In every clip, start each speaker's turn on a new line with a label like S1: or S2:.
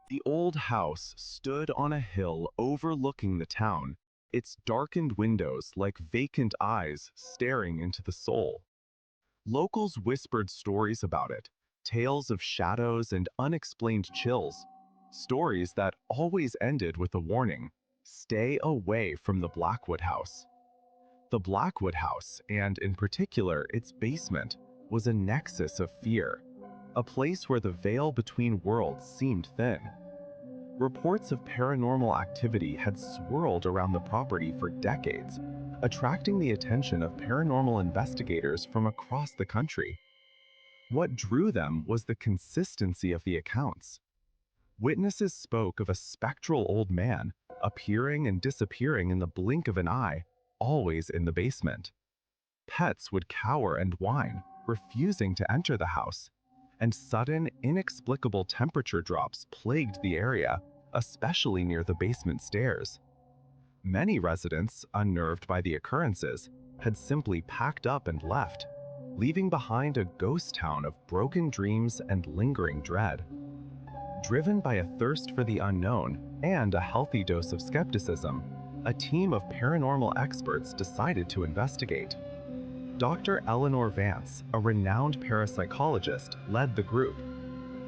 S1: The old house stood on a hill overlooking the town, its darkened windows like vacant eyes staring into the soul. Locals whispered stories about it, tales of shadows and unexplained chills, stories that always ended with a warning: stay away from the Blackwood house. The Blackwood house, and in particular its basement, was a nexus of fear, a place where the veil between worlds seemed thin. Reports of paranormal activity had swirled around the property for decades, attracting the attention of paranormal investigators from across the country. What drew them was the consistency of the accounts. Witnesses spoke of a spectral old man, appearing and disappearing in the blink of an eye, always in the basement. Pets would cower and whine, refusing to enter the house, and sudden, inexplicable temperature drops plagued the area, especially near the basement stairs. Many residents, unnerved by the occurrences, had simply packed up and left, leaving behind a ghost town of broken dreams and lingering dread. Driven by a thirst for the unknown and a healthy dose of skepticism, a team of paranormal experts decided to investigate. Dr. Eleanor Vance, a renowned parapsychologist, led the group.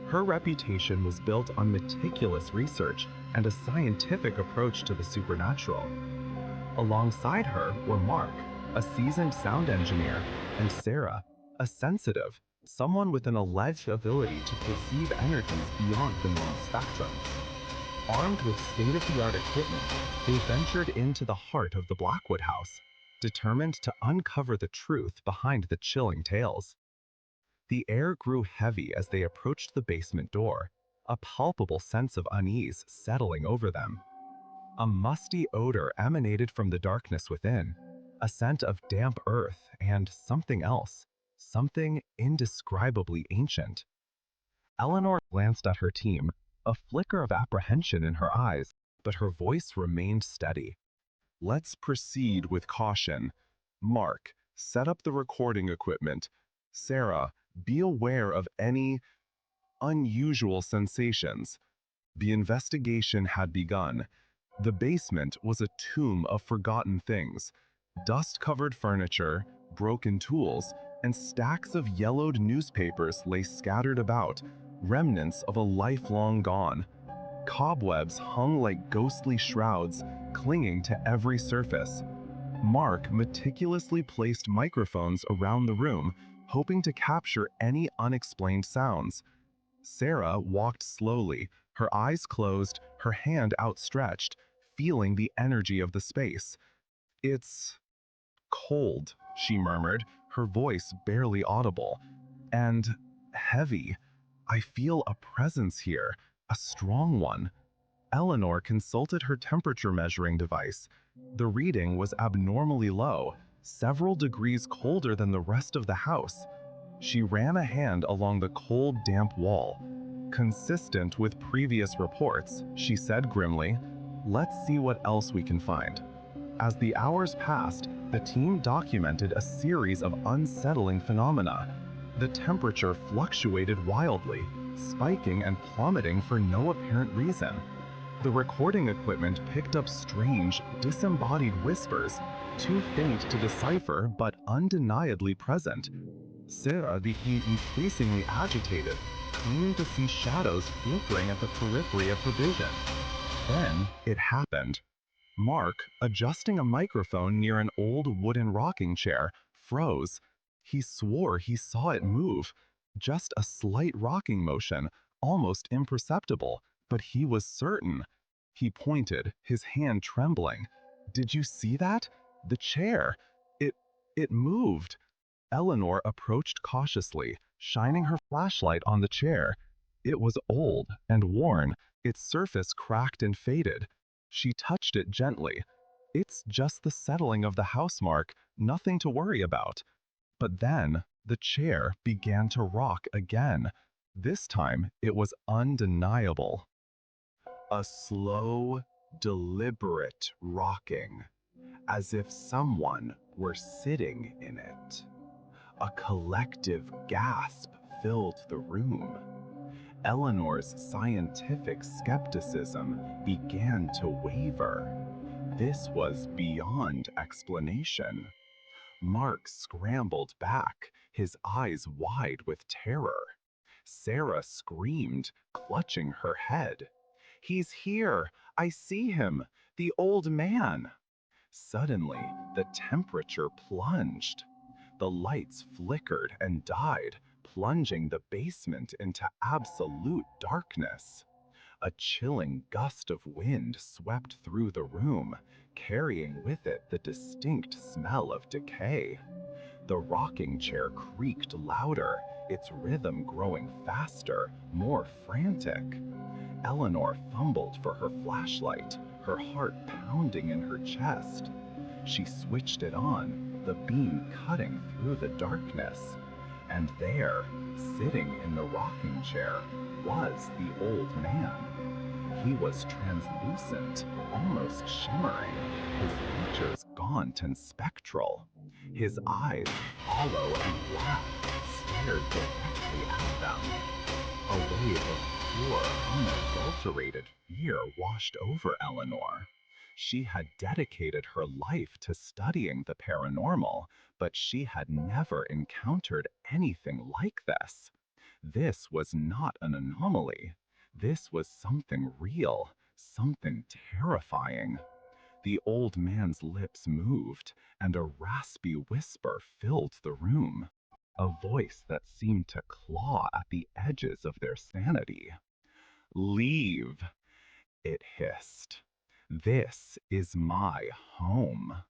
S1: Her reputation was built on meticulous research and a scientific approach to the supernatural. Alongside her were Mark, a seasoned sound engineer, and Sarah, a sensitive, someone with an alleged ability to perceive energies beyond the known spectrum. Armed with state-of-the-art equipment, they ventured into the heart of the Blackwood house, determined to uncover the truth behind the chilling tales. The air grew heavy as they approached the basement door, a palpable sense of unease settling over them. A musty odor emanated from the darkness within, a scent of damp earth and something else, something indescribably ancient. Eleanor glanced at her team, a flicker of apprehension in her eyes, but her voice remained steady. Let's proceed with caution. Mark, set up the recording equipment. Sarah, be aware of any unusual sensations. The investigation had begun. The basement was a tomb of forgotten things: dust-covered furniture, broken tools, and stacks of yellowed newspapers lay scattered about, remnants of a life long gone. Cobwebs hung like ghostly shrouds, clinging to every surface. Mark meticulously placed microphones around the room, hoping to capture any unexplained sounds. Sarah walked slowly, her eyes closed, her hand outstretched, feeling the energy of the space. It's cold, she murmured, her voice barely audible. And heavy. I feel a presence here, a strong one. Eleanor consulted her temperature measuring device. The reading was abnormally low, several degrees colder than the rest of the house. She ran a hand along the cold, damp wall. Consistent with previous reports, she said grimly, "Let's see what else we can find." As the hours passed, the team documented a series of unsettling phenomena. The temperature fluctuated wildly, spiking and plummeting for no apparent reason. The recording equipment picked up strange, disembodied whispers, too faint to decipher but undeniably present. Sarah became increasingly agitated, claiming to see shadows flickering at the periphery of her vision. Then it happened. Mark, adjusting a microphone near an old wooden rocking chair, froze. He swore he saw it move. Just a slight rocking motion, almost imperceptible, but he was certain. He pointed, his hand trembling. "Did you see that? The chair. It, it moved." Eleanor approached cautiously, shining her flashlight on the chair. It was old and worn, its surface cracked and faded. She touched it gently. "It's just the settling of the house, Mark, nothing to worry about." But then, the chair began to rock again. This time, it was undeniable. A slow, deliberate rocking, as if someone were sitting in it. A collective gasp filled the room. Eleanor's scientific skepticism began to waver. This was beyond explanation. Mark scrambled back, his eyes wide with terror. Sarah screamed, clutching her head. "He's here! I see him! The old man!" Suddenly, the temperature plunged. The lights flickered and died, plunging the basement into absolute darkness. A chilling gust of wind swept through the room, carrying with it the distinct smell of decay. The rocking chair creaked louder, its rhythm growing faster, more frantic. Eleanor fumbled for her flashlight, her heart pounding in her chest. She switched it on, the beam cutting through the darkness. And there, sitting in the rocking chair, was the old man. He was translucent, almost shimmering, his features gaunt and spectral. His eyes, hollow and black, stared directly at them. A wave of pure, unadulterated fear washed over Eleanor. She had dedicated her life to studying the paranormal, but she had never encountered anything like this. This was not an anomaly. This was something real, something terrifying. The old man's lips moved, and a raspy whisper filled the room. A voice that seemed to claw at the edges of their sanity. "Leave," it hissed. "This is my home."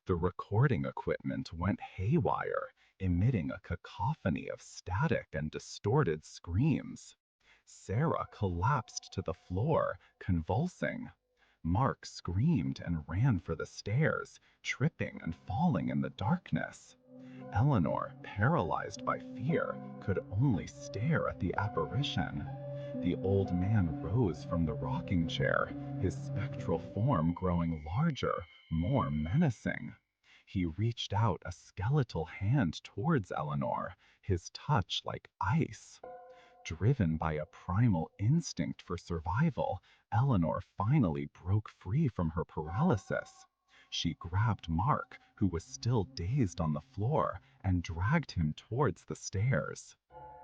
S1: The recording equipment went haywire, emitting a cacophony of static and distorted screams. Sarah collapsed to the floor, convulsing. Mark screamed and ran for the stairs, tripping and falling in the darkness. Eleanor, paralyzed by fear, could only stare at the apparition. The old man rose from the rocking chair, his spectral form growing larger, more menacing. He reached out a skeletal hand towards Eleanor, his touch like ice. Driven by a primal instinct for survival, Eleanor finally broke free from her paralysis. She grabbed Mark, who was still dazed on the floor, and dragged him towards the stairs.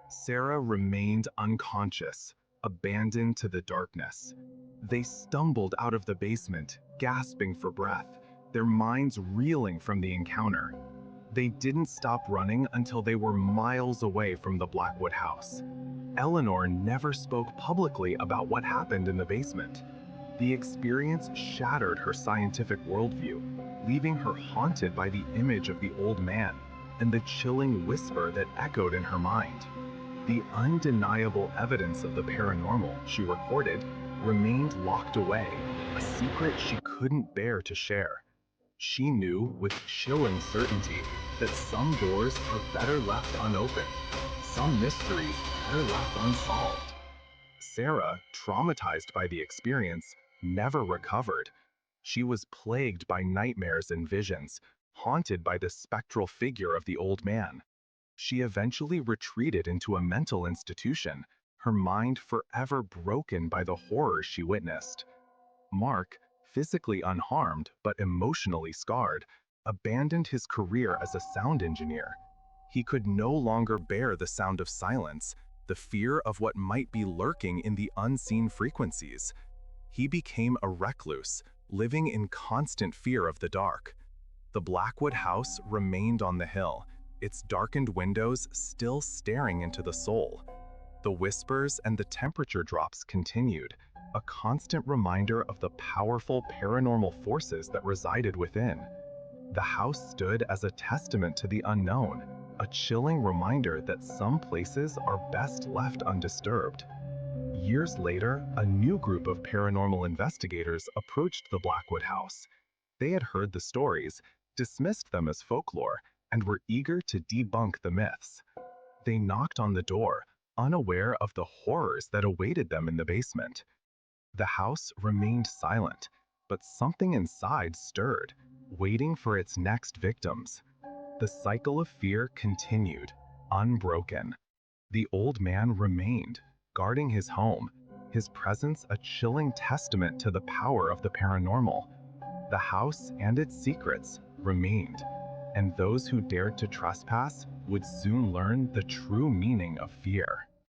S1: Sarah remained unconscious, abandoned to the darkness. They stumbled out of the basement, gasping for breath, their minds reeling from the encounter. They didn't stop running until they were miles away from the Blackwood house. Eleanor never spoke publicly about what happened in the basement. The experience shattered her scientific worldview, leaving her haunted by the image of the old man and the chilling whisper that echoed in her mind. The undeniable evidence of the paranormal she recorded remained locked away, a secret she couldn't bear to share. She knew with chilling certainty that some doors are better left unopened, some mysteries better left unsolved. Sarah, traumatized by the experience, never recovered. She was plagued by nightmares and visions, haunted by the spectral figure of the old man. She eventually retreated into a mental institution, her mind forever broken by the horror she witnessed. Mark, physically unharmed but emotionally scarred, abandoned his career as a sound engineer. He could no longer bear the sound of silence, the fear of what might be lurking in the unseen frequencies. He became a recluse, living in constant fear of the dark. The Blackwood house remained on the hill, its darkened windows still staring into the soul. The whispers and the temperature drops continued, a constant reminder of the powerful paranormal forces that resided within. The house stood as a testament to the unknown, a chilling reminder that some places are best left undisturbed. Years later, a new group of paranormal investigators approached the Blackwood house. They had heard the stories, dismissed them as folklore, and were eager to debunk the myths. They knocked on the door, unaware of the horrors that awaited them in the basement. The house remained silent, but something inside stirred, waiting for its next victims. The cycle of fear continued, unbroken. The old man remained, guarding his home, his presence a chilling testament to the power of the paranormal. The house and its secrets remained, and those who dared to trespass would soon learn the true meaning of fear.